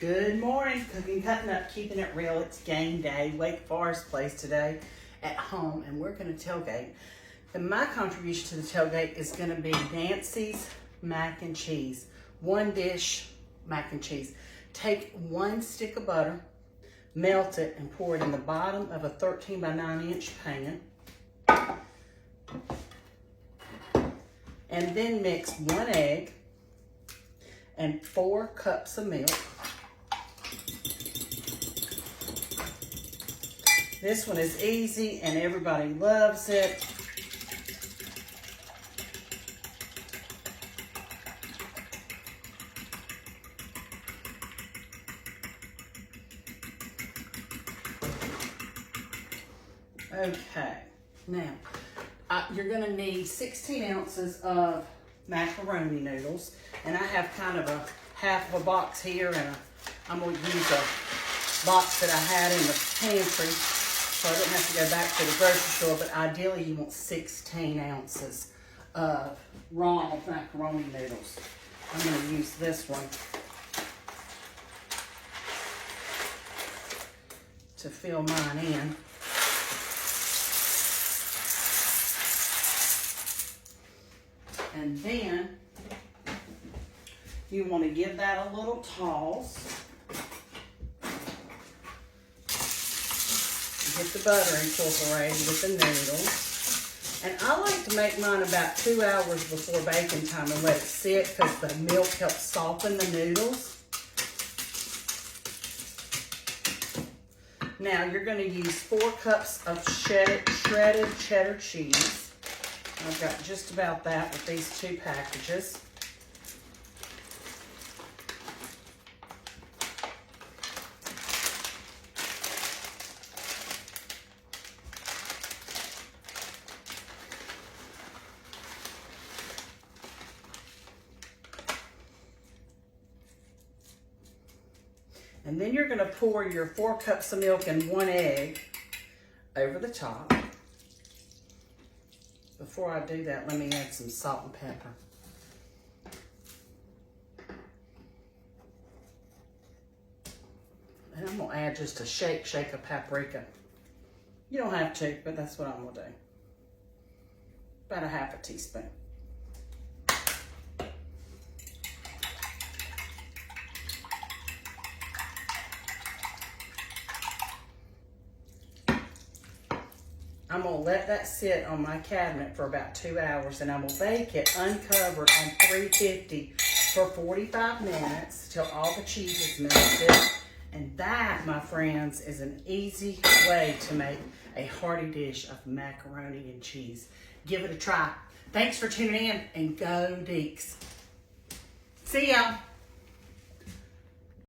Good morning, cooking, cutting up, keeping it real. It's game day. Wake Forest Place today at home, and we're going to tailgate. And my contribution to the tailgate is going to be Nancy's mac and cheese. One dish mac and cheese. Take one stick of butter, melt it, and pour it in the bottom of a 13 by 9 inch pan. And then mix 1 egg and 4 cups of milk. This one is easy and everybody loves it. Okay, now you're gonna need 16 ounces of macaroni noodles, and I have kind of a half of a box here, and I'm gonna use a box that I had in the pantry, so I don't have to go back to the grocery store, but ideally you want 16 ounces of raw macaroni noodles. I'm gonna use this one to fill mine in. And then you want to give that a little toss. Get the butter incorporated with the noodles. And I like to make mine about 2 hours before baking time and let it sit because the milk helps soften the noodles. Now you're going to use 4 cups of shredded cheddar cheese. I've got just about that with these 2 packages. And then you're going to pour your 4 cups of milk and 1 egg over the top. Before I do that, let me add some salt and pepper. And I'm gonna add just a shake of paprika. You don't have to, but that's what I'm gonna do. About a half a teaspoon. I'm going to let that sit on my cabinet for about 2 hours, and I'm going to bake it uncovered on 350 for 45 minutes till all the cheese is melted. And that, my friends, is an easy way to make a hearty dish of macaroni and cheese. Give it a try. Thanks for tuning in, and go Deeks. See y'all.